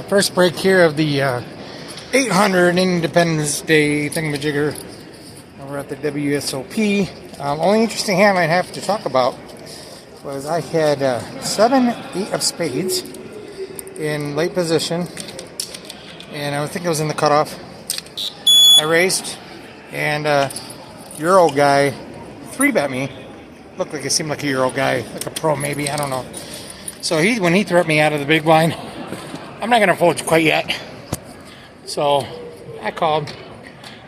First break here of the 800 Independence Day thingamajigger over at the WSOP. Only interesting hand I have to talk about was I had 7-8 of spades in late position, and I think it was in the cutoff. I raised, and Euro guy 3-bet me. Looked like it seemed like a Euro guy, like a pro maybe, I don't know. So when he threw me out of the big blind, I'm not going to fold quite yet. So I called.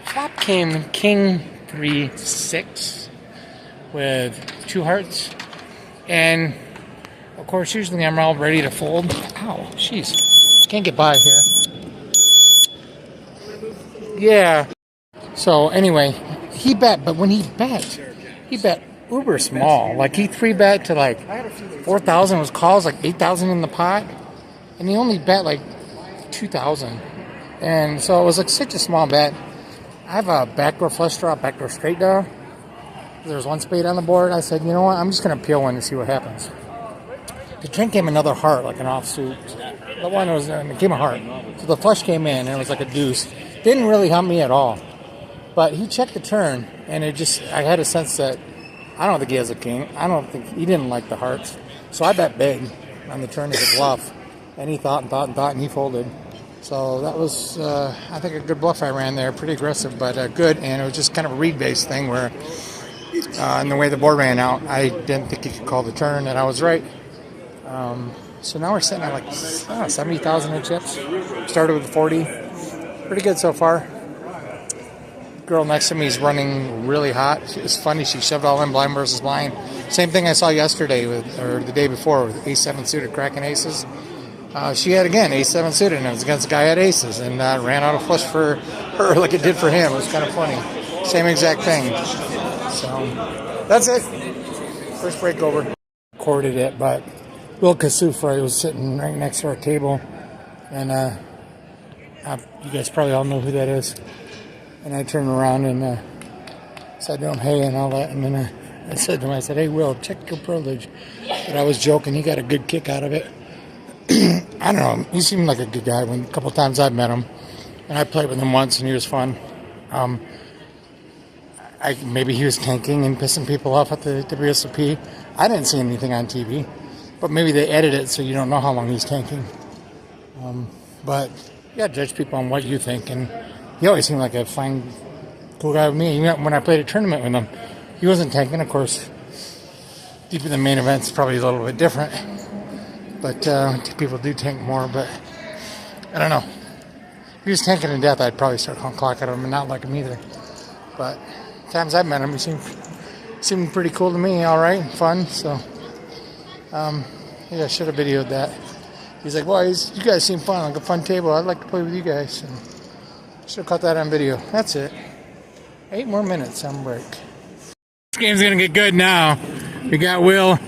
Flop came King 3-6 with 2 hearts. And of course, usually I'm all ready to fold. Ow, jeez. Can't get by here. Yeah. So anyway, he bet, but when he bet uber small. Like he 3-bet to like 4,000 was calls, like 8,000 in the pot. And he only bet like 2,000. And so it was like such a small bet. I have a backdoor flush draw, backdoor straight draw. There was 1 spade on the board. I said, you know what? I'm just going to peel one to see what happens. The king came another heart, like an offsuit. The one was, it came a heart. So the flush came in, and it was like a deuce. Didn't really help me at all. But he checked the turn, and it just, I had a sense that I don't think he has a king. I don't think, he didn't like the hearts. So I bet big on the turn as a bluff. And he thought, and he folded. So that was, I think, a good bluff I ran there. Pretty aggressive, but good. And it was just kind of a read-based thing where, in the way the board ran out, I didn't think he could call the turn, and I was right. So now we're sitting at like 70,000 in chips. Started with 40. Pretty good so far. Girl next to me is running really hot. It's funny, she shoved all in blind versus blind. Same thing I saw yesterday or the day before with ace-7 suited cracking aces. She had, again, ace-7 suited, and it was against a guy at aces, and ran out of flush for her like it did for him. It was kind of funny. Same exact thing. So, that's it. First break over. Recorded it, but Will Kasufra was sitting right next to our table, and you guys probably all know who that is. And I turned around and said to him, hey, and all that, and then I said to him, I said, hey, Will, check your privilege. But I was joking. He got a good kick out of it. I don't know. He seemed like a good guy. A couple of times I've met him, and I played with him once, and he was fun. Maybe he was tanking and pissing people off at the WSOP. I didn't see anything on TV, but maybe they edit it so you don't know how long he's tanking. But you got to judge people on what you think, and he always seemed like a fine, cool guy with me. Even when I played a tournament with him, he wasn't tanking. Of course, deep in the main event's probably a little bit different. But people do tank more, but I don't know. If he was tanking to death, I'd probably start calling clock at him and not like him either. But times I've met him, he seemed pretty cool to me, all right, fun. So, yeah, I should have videoed that. He's like, well, you guys seem fun, like a fun table. I'd like to play with you guys. And should have caught that on video. That's it. 8 more minutes on break. This game's going to get good now. We got Will.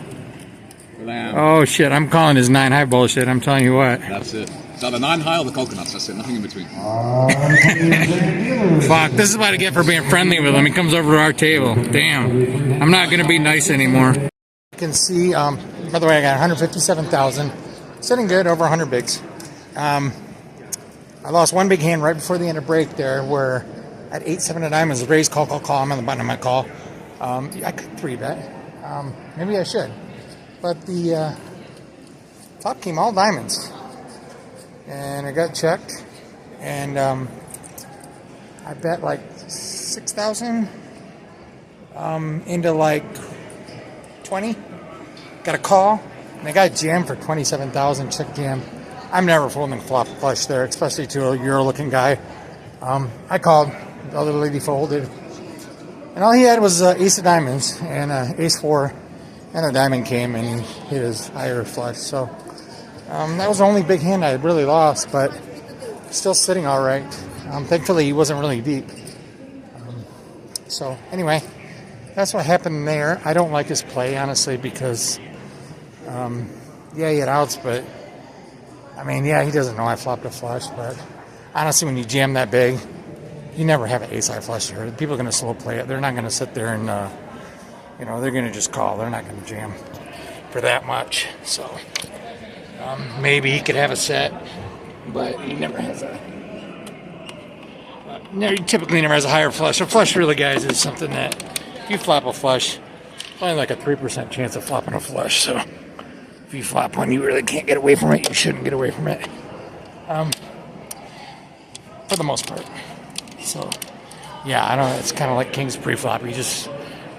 Oh, shit. I'm calling his 9 high bullshit. I'm telling you what. That's it. It's either 9 high or the coconuts. That's it. Nothing in between. Fuck. This is what I get for being friendly with him. He comes over to our table. Damn. I'm not going to be nice anymore. You can see, by the way, I got 157,000. Sitting good, over 100 bigs. I lost 1 big hand right before the end of break there where at 8-7 of diamonds, raise, call. I'm on the button of my call. I could 3-bet. Maybe I should. But the flop came all diamonds. And I got checked. And I bet like 6,000 into like 20. Got a call. And I got jammed for 27,000. Check jam. I'm never folding flop flush there, especially to a Euro-looking guy. I called. The other lady folded. And all he had was ace of diamonds and ace 4. And a diamond came and he hit his higher flush. So that was the only big hand I really lost, but still sitting all right. Thankfully, he wasn't really deep. So anyway, that's what happened there. I don't like his play, honestly, because, yeah, he had outs, but, I mean, yeah, he doesn't know I flopped a flush, but honestly, when you jam that big, you never have an ace-high flush here. People are going to slow play it. They're not going to sit there and, they're going to just call. They're not going to jam for that much. So maybe he could have a set. but he never has a. No, he typically never has a higher flush. A flush, really, guys, is something that if you flop a flush, only like a 3% chance of flopping a flush. So if you flop one, you really can't get away from it. You shouldn't get away from it, for the most part. So yeah, I don't know. It's kind of like king's pre-flop. You just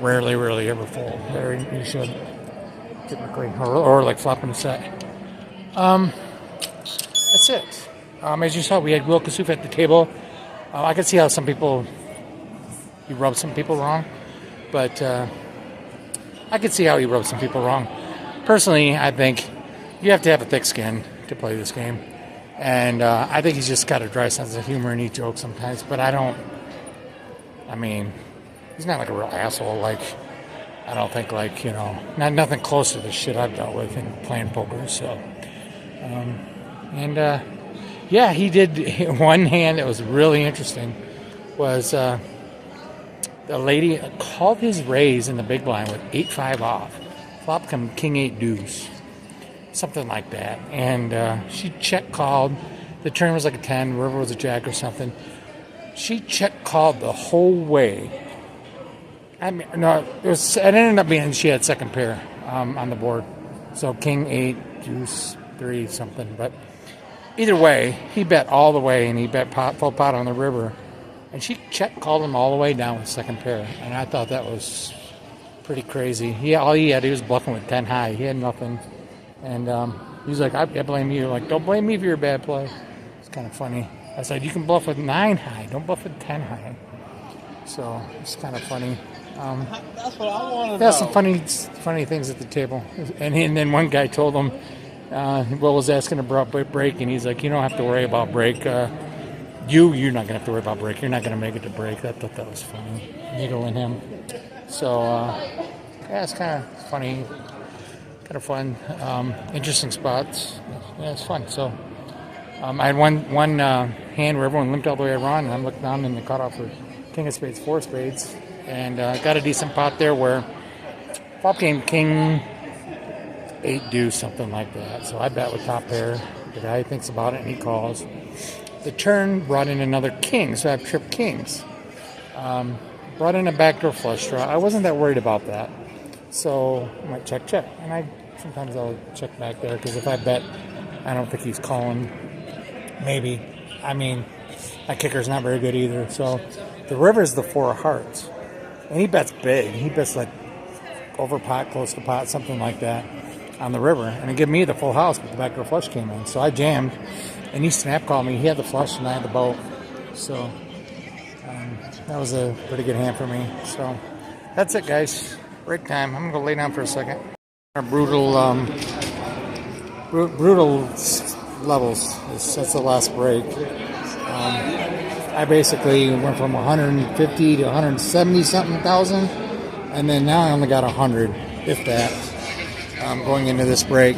rarely ever fold. There you should typically, or like flopping a set. That's it. As you saw, we had Will Kasuf at the table. I could see how he rubbed some people wrong, but I could see how he rubbed some people wrong. Personally, I think you have to have a thick skin to play this game, and I think he's just got a dry sense of humor and he jokes sometimes, but he's not like a real asshole. Like, I don't think nothing close to the shit I've dealt with in playing poker. So, yeah, he did one hand that was really interesting. Was the lady called his raise in the big blind with 8-5 off, flop come king 8 deuce, something like that, and she check called. The turn was like a 10, river was a jack or something. She check called the whole way. It ended up being she had second pair on the board, so king 8 deuce 3 something, but. Either way, he bet all the way, and he bet full pot on the river. And she called him all the way down with second pair. And I thought that was pretty crazy. He was bluffing with 10 high. He had nothing. And he was like, I blame you. Like, don't blame me for your bad play. It's kind of funny. I said, you can bluff with 9 high. Don't bluff with 10 high. So it's kind of funny. That's what I want to know. There's some funny things at the table. And then one guy told him, Will was asking about break, and he's like, you don't have to worry about break. You're not going to have to worry about break. You're not going to make it to break. I thought that was funny, needling him. So, yeah, it's kind of funny, kind of fun, interesting spots. Yeah, it's fun. So, I had one hand where everyone limped all the way around, and I'm looking down in the cutoff for king of spades, 4 spades, and got a decent pot there where flop came king 8 deuce, something like that. So I bet with top pair. The guy thinks about it and he calls. The turn brought in another king, so I have tripped kings. Brought in a backdoor flush draw. I wasn't that worried about that. So I might check. And sometimes I'll check back there because if I bet, I don't think he's calling. Maybe. My kicker's not very good either. So the river's the 4 of hearts. And he bets big. He bets like over pot, close to pot, something like that. On the river, and it gave me the full house, but the backdoor flush came in. So I jammed, and he snap called me. He had the flush, and I had the boat. So that was a pretty good hand for me. So that's it, guys. Break time. I'm gonna go lay down for a second. Our brutal levels. That's the last break. I basically went from 150 to 170 something thousand, and then now I only got 100, if that. Going into this break,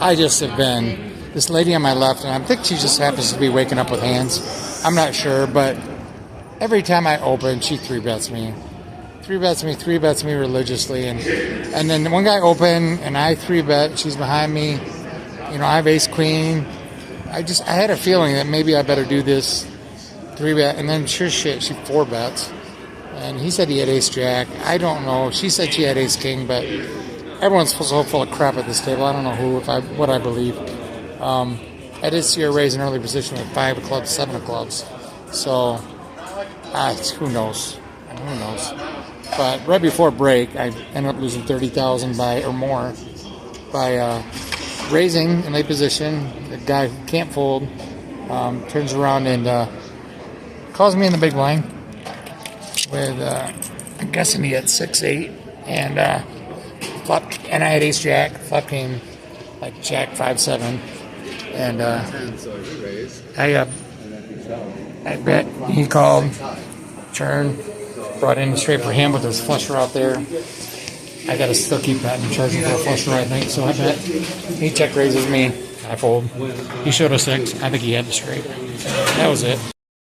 I just have been this lady on my left, and I think she just happens to be waking up with hands. I'm not sure, but every time I open, she 3-bets me. 3-bets me religiously, and then one guy open, and I 3-bet. She's behind me. I have ace queen. I had a feeling that maybe I better do this 3-bet, and then sure shit, she 4-bets, and he said he had ace jack. I don't know. She said she had ace king, but. Everyone's so full of crap at this table. I don't know what I believe. I did see her raise an early position with 5 of clubs, 7 of clubs. So, who knows? But right before break, I ended up losing 30,000 or more by raising in late position. The guy who can't fold turns around and calls me in the big blind with I'm guessing he had 6-8 and. Flop, and I had ace jack. Flop came like jack 5-7, and I bet he called turn, brought in straight for him with his flusher out there. I gotta still keep betting, charging for a flusher, I think. So I bet he check raises me. I fold. He showed a 6. I think he had the straight. That was it.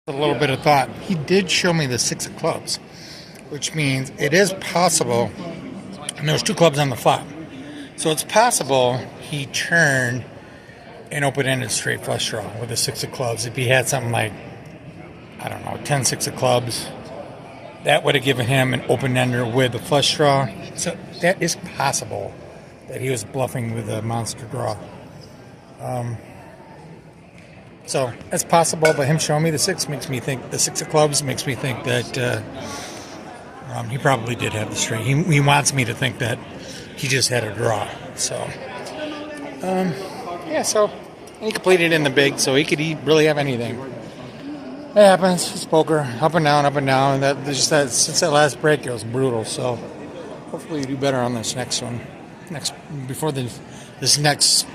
A little bit of thought. He did show me the 6 of clubs, which means it is possible. And there was 2 clubs on the flop. So it's possible he turned an open-ended straight flush draw with a 6 of clubs. If he had something like, I don't know, 10 6 of clubs, that would have given him an open-ender with a flush draw. So that is possible that he was bluffing with a monster draw. So that's possible, but him showing me the 6 makes me think, the 6 of clubs makes me think that he probably did have the straight. He wants me to think that he just had a draw. So, yeah, so he completed in the big, so he could really have anything. It happens. It's poker, up and down, and that just that since that last break, it was brutal. So hopefully you do better on this next one, before this next.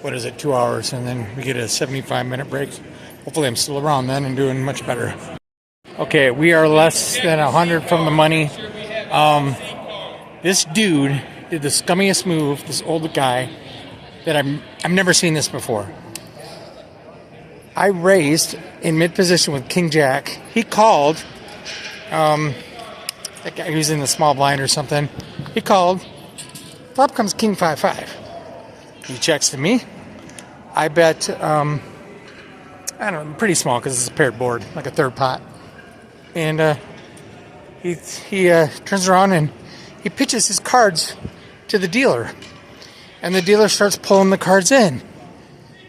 What is it? 2 hours, and then we get a 75-minute break. Hopefully, I'm still around then and doing much better. Okay, we are less than 100 from the money. This dude did the scummiest move. This old guy that I've never seen this before. I raised in mid position with King Jack. He called. That guy who's in the small blind or something. He called. Flop comes King 5-5. He checks to me. I bet. I don't know, pretty small because it's a paired board, like a third pot. And he turns around and he pitches his cards to the dealer. And the dealer starts pulling the cards in.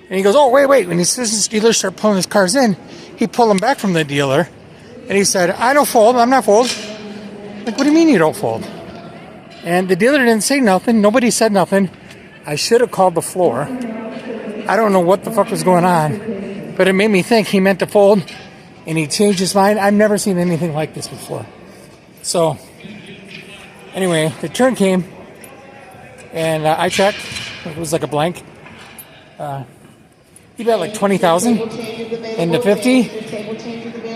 And he goes, oh, wait. When he says his dealer start pulling his cards in, he pulled them back from the dealer. And he said, I don't fold. I'm not fold. Like, what do you mean you don't fold? And the dealer didn't say nothing. Nobody said nothing. I should have called the floor. I don't know what the fuck was going on. But it made me think he meant to fold. And he changed his mind. I've never seen anything like this before. So, anyway, the turn came. And I checked. It was like a blank. He bet like 20,000 into 50.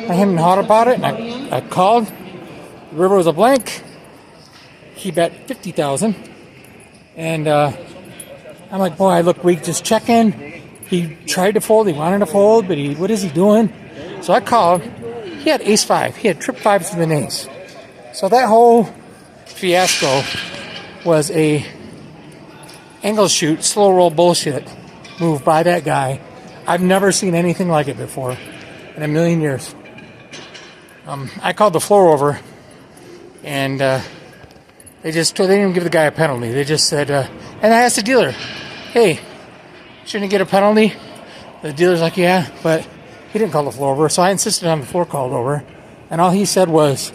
I hadn't thought about it. And I called. The river was a blank. He bet 50,000. And I'm like, boy, I look weak just checking. He tried to fold. He wanted to fold, but what is he doing? So I called. He had ace-5. He had trip 5s with an ace. So that whole fiasco was a angle shoot, slow roll bullshit move by that guy. I've never seen anything like it before in a million years. I called the floor over, and they didn't even give the guy a penalty. They just said, and I asked the dealer, hey, shouldn't he get a penalty? The dealer's like, yeah, but he didn't call the floor over, so I insisted on the floor called over, and all he said was,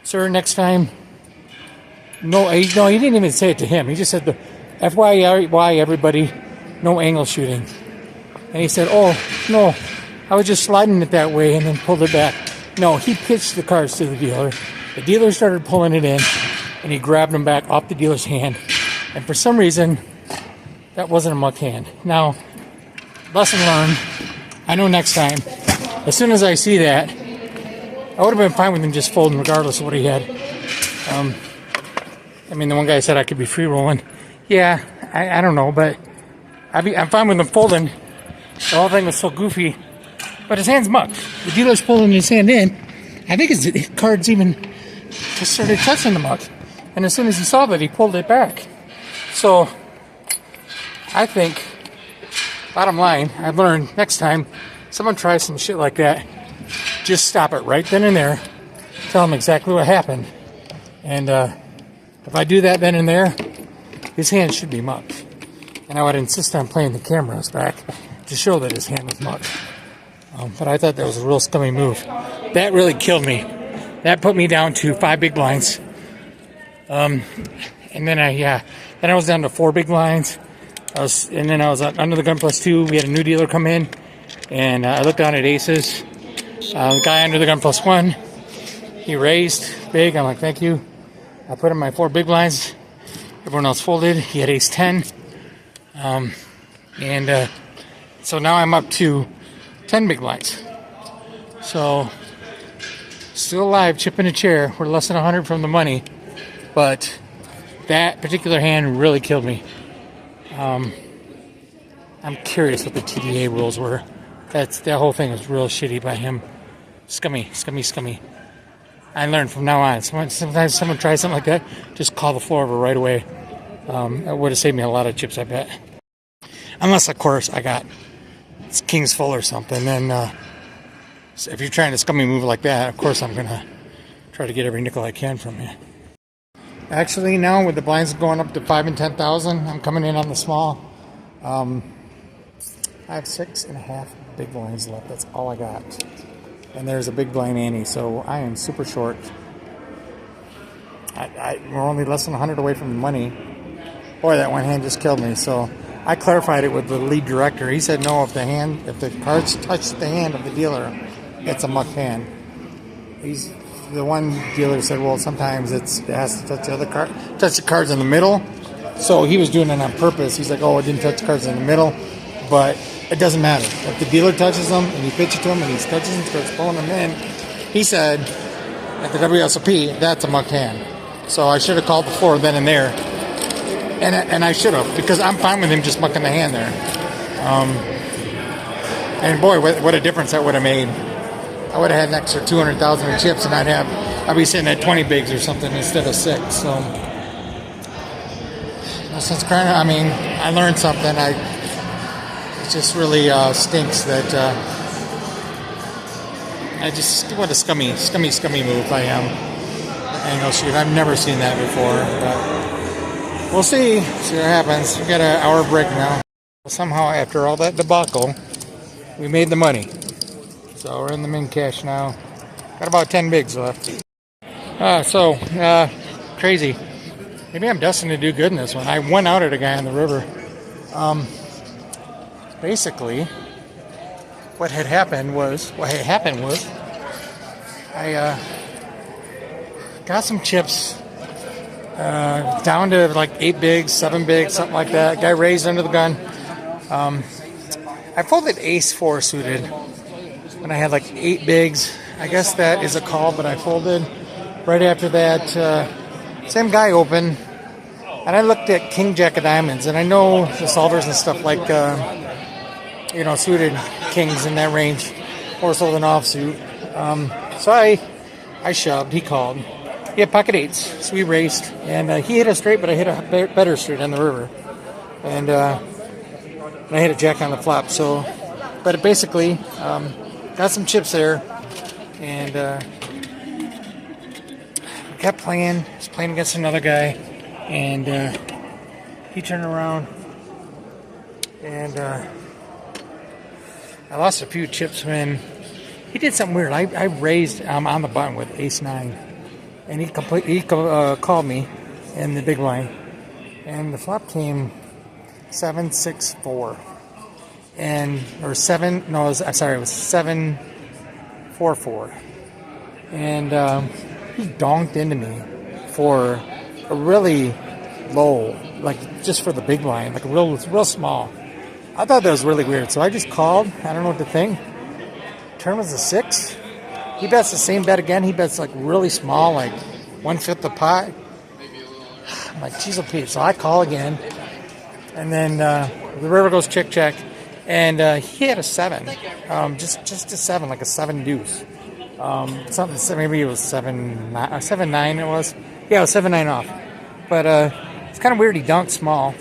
sir, next time, no, he didn't even say it to him. He just said, FYI, everybody, no angle shooting. And he said, oh, no, I was just sliding it that way and then pulled it back. No, he pitched the cards to the dealer. The dealer started pulling it in, and he grabbed them back off the dealer's hand. And for some reason, that wasn't a muck hand. Now, lesson learned. I know next time, as soon as I see that, I would have been fine with him just folding regardless of what he had. I mean, the one guy said I could be free rolling. Yeah, I don't know, but I'm fine with him folding. The whole thing was so goofy. But his hand's mucked. The dealer's pulling his hand in. I think his cards even just started touching the muck. And as soon as he saw that, he pulled it back. So, I think, bottom line, I've learned next time someone tries some shit like that, just stop it right then and there. Tell them exactly what happened. And if I do that then and there, his hand should be mucked. And I would insist on playing the cameras back to show that his hand was mucked. But I thought that was a real scummy move. That really killed me. That put me down to 5 big blinds. And then I was down to 4 big blinds. I was under the gun +2. We had a new dealer come in, and I looked down at aces. The guy under the gun +1, he raised big. I'm like, thank you. I put in my 4 big blinds. Everyone else folded. He had ace 10. So now I'm up to 10 big blinds. So, still alive, chipping a chair. We're less than 100 from the money. But that particular hand really killed me. I'm curious what the TDA rules were. That whole thing was real shitty by him. Scummy. I learned from now on. Sometimes someone tries something like that, just call the floor over right away. It would have saved me a lot of chips, I bet. Unless, of course, I got King's Full or something. Then if you're trying to scummy move like that, of course I'm going to try to get every nickel I can from you. Actually, now with the blinds going up to 5 and 10,000, I'm coming in on the small. I have 6.5 big blinds left. That's all I got. And there's a big blind ante, so I am super short. We're only less than 100 away from the money. Boy, that one hand just killed me. So I clarified it with the lead director. He said no, if the cards touch the hand of the dealer, it's a muck hand. The one dealer said, well, sometimes it has to touch the cards in the middle. So he was doing it on purpose. He's like, oh, it didn't touch the cards in the middle, but it doesn't matter. If the dealer touches them and you pitch it to him and he touches them, starts pulling them in, he said at the WSOP, that's a muck hand. So I should have called before then and there. And I should have, because I'm fine with him just mucking the hand there. And boy, what a difference that would have made. I would have had an extra 200,000 in chips, and I'd be sitting at 20 bigs or something instead of 6. So, since I learned something. It just really stinks that what a scummy move I am. Angle shoot. I've never seen that before, but we'll see. See what happens. We got an hour break now. Somehow, after all that debacle, we made the money. So we're in the min cash now. Got about 10 bigs left. Crazy. Maybe I'm destined to do good in this one. I went out at a guy on the river. Basically, what had happened was I got some chips down to like 8 bigs, 7 bigs, something like that. Guy raised under the gun. I folded ace 4 suited when I had like 8 bigs. I guess that is a call, but I folded. Right after that, same guy opened, and I looked at King Jack of Diamonds, and I know the solvers and stuff like, suited kings in that range, or sold an offsuit. So I shoved, he called. He had pocket 8s, so we raced, and he hit a straight, but I hit a better straight on the river. And I hit a jack on the flop, so, but it basically, got some chips there, and kept playing. Was playing against another guy, and he turned around, and I lost a few chips when he did something weird. I raised on the button with ace 9, and he called me in the big line, and the flop came 7-6-4, it was 7-4-4, and he donked into me for a really low, like just for the big line, like real small. I thought that was really weird, so I just called. I don't know what to think. Turn was a 6. He bets the same bet again. He bets like really small, like 1/5 the pot. I'm like, geez, Pete. So I call again, and then the river goes check, and he had a 7, just a 7, like a 7 deuce. Something, maybe it was 7-9 it was. Yeah, it was 7-9 off. But it's kind of weird. He dunked small,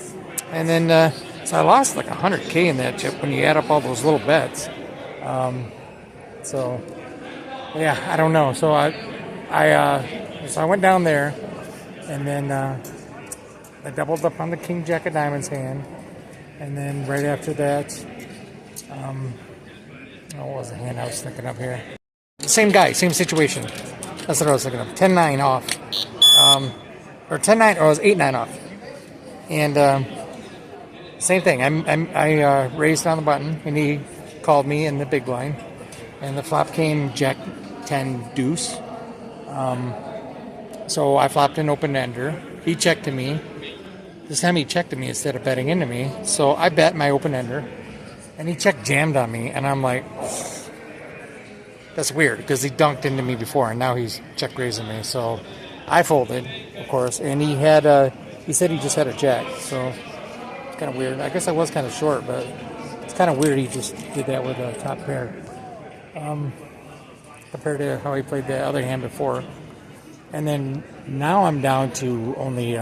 and then so I lost like 100K in that chip when you add up all those little bets. So yeah, I don't know. So I went down there, and then I doubled up on the King Jack of Diamonds hand, and then right after that, what was the hand I was thinking of here? Same guy, same situation. That's what I was thinking of. 10-9 off. Or 10-9, or it was 8-9 off. And same thing. I raised on the button, and he called me in the big line. And the flop came Jack 10 deuce. So I flopped an open ender. He checked to me. This time he checked to me instead of betting into me. So I bet my open ender. And he check jammed on me. And I'm like, that's weird, because he dunked into me before, and now he's check raising me. So I folded, of course, and he said he just had a jack. So it's kind of weird. I guess I was kind of short, but it's kind of weird he just did that with a top pair. Compared to how he played the other hand before. And then now I'm down to only,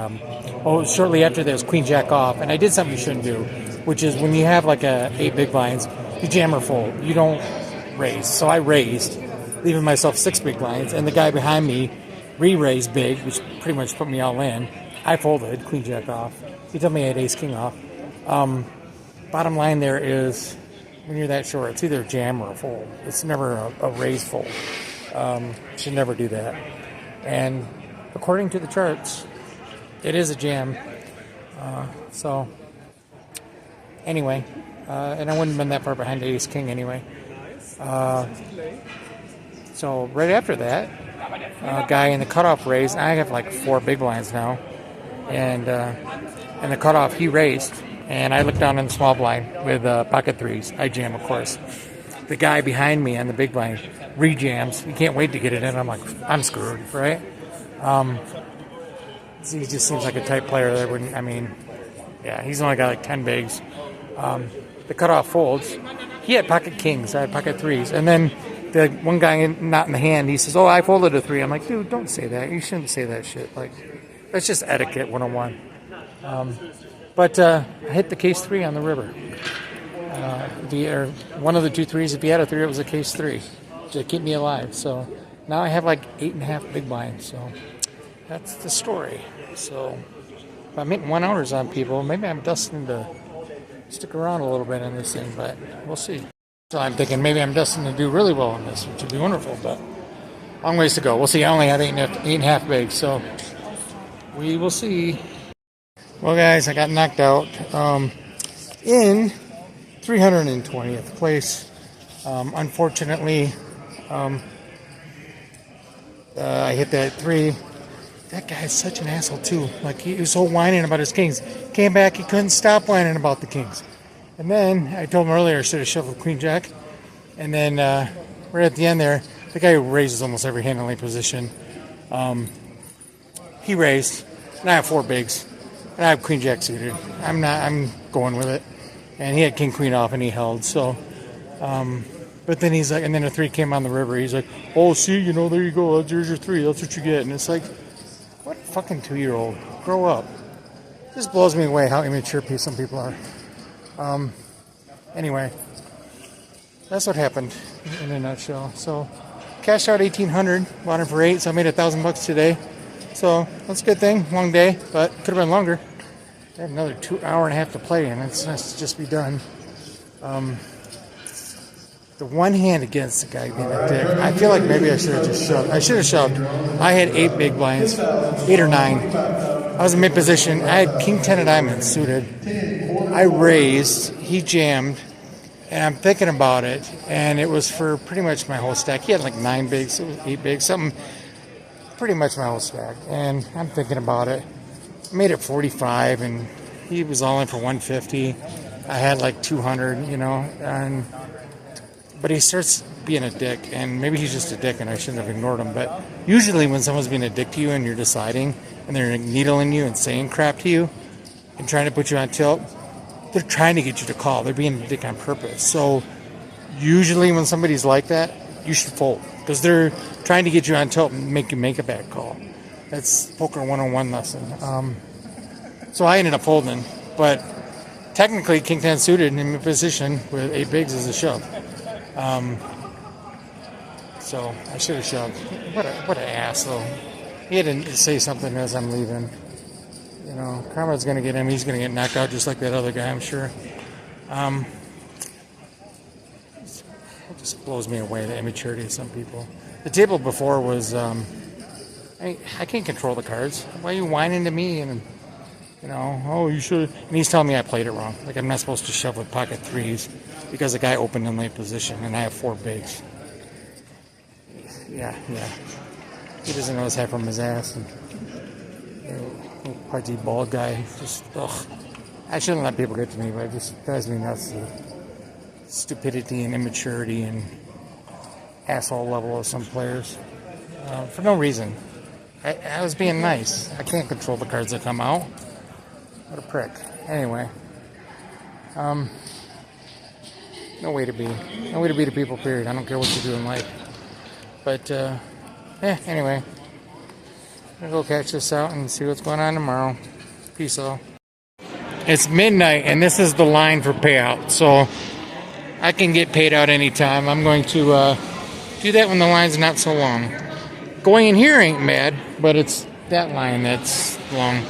shortly after this, queen jack off. And I did something you shouldn't do, which is when you have like 8 big blinds, you jam or fold. You don't raise. So I raised, leaving myself 6 big blinds. And the guy behind me re-raised big, which pretty much put me all in. I folded, queen jack off. He told me I had ace king off. Bottom line there is, when you're that short, it's either a jam or a fold. It's never a raise fold. Should never do that. And according to the charts, it is a jam. So anyway, and I wouldn't have been that far behind ace king anyway. So right after that, guy in the cutoff raised. I have like 4 big blinds now, and the cutoff he raised, and I looked down in the small blind with pocket threes. I jam, of course. The guy behind me on the big blind re-jams. He can't wait to get it in. I'm like, I'm screwed, right? He just seems like a type player that wouldn't. I mean, yeah, he's only got like 10 bigs. The cutoff folds. He had pocket kings. I had pocket threes, and then the one guy not in the hand. He says, "Oh, I folded a 3." I'm like, dude, don't say that. You shouldn't say that shit. Like, that's just etiquette 101. But I hit the case 3 on the river. One of the 2 threes. If he had a 3, it was a case 3 to keep me alive. So now I have like 8.5 big blinds. So that's the story. So if I'm hitting 1-outers on people, maybe I'm destined to stick around a little bit in this thing, but we'll see. So I'm thinking maybe I'm destined to do really well in this, which would be wonderful, but long ways to go. We'll see. I only have 8.5 bigs, so we will see. Well, guys, I got knocked out in 320th place. Unfortunately, I hit that 3. That guy's such an asshole, too. Like, he was so whining about his kings. Came back, he couldn't stop whining about the kings. And then, I told him earlier I should have shuffled queen jack. And then, right at the end there, the guy who raises almost every hand in lane position, he raised, and I have 4 bigs. And I have queen jack suited. I'm going with it. And he had king queen off, and he held, so... but then he's like, and then a 3 came on the river. He's like, "Oh, see, there you go. There's your 3. That's what you get." And it's like, what fucking 2-year-old? Grow up. This blows me away how immature some people are. Anyway, that's what happened in a nutshell. So, cashed out $1,800, bought it for 8, so I made $1,000 today. So that's a good thing. Long day, but could have been longer. I have another 2.5 hours to play, and it's nice to just be done. The one hand against the guy being a dick. I feel like maybe I should have just shoved. I should have shoved. I had 8 big blinds, 8 or 9. I was in mid position. I had king 10 of diamonds suited. I raised. He jammed, and I'm thinking about it. And it was for pretty much my whole stack. He had like 9 bigs, it was 8 bigs, something. Pretty much my whole stack. And I'm thinking about it. I made it 45, and he was all in for 150. I had like 200, but he starts being a dick, and maybe he's just a dick, and I shouldn't have ignored him. But usually when someone's being a dick to you and you're deciding, and they're needling you and saying crap to you and trying to put you on tilt, they're trying to get you to call. They're being a dick on purpose. So usually when somebody's like that, you should fold, because they're trying to get you on tilt and make you make a bad call. That's poker 101 lesson. So I ended up folding, but technically king 10 suited in my position with 8 bigs is a shove. So I should have shoved. What an ass, though. He had to say something as I'm leaving. Karma's going to get him. He's going to get knocked out just like that other guy, I'm sure. It just blows me away, the immaturity of some people. The table before was, I can't control the cards. Why are you whining to me? And, oh, you should. And he's telling me I played it wrong. Like, I'm not supposed to shove with pocket threes because the guy opened in late position, and I have 4 bigs. Yeah. He doesn't know his head from his ass. And, little pudgy bald guy. Just, ugh. I shouldn't let people get to me, but it just drives me nuts. The stupidity and immaturity and asshole level of some players. For no reason. I was being nice. I can't control the cards that come out. What a prick. Anyway. No way to be. No way to be the people, period. I don't care what you do in life. But, anyway. I'll go catch this out and see what's going on tomorrow. Peace out. It's midnight, and this is the line for payout. So I can get paid out anytime. I'm going to do that when the line's not so long. Going in here ain't bad, but it's that line that's long.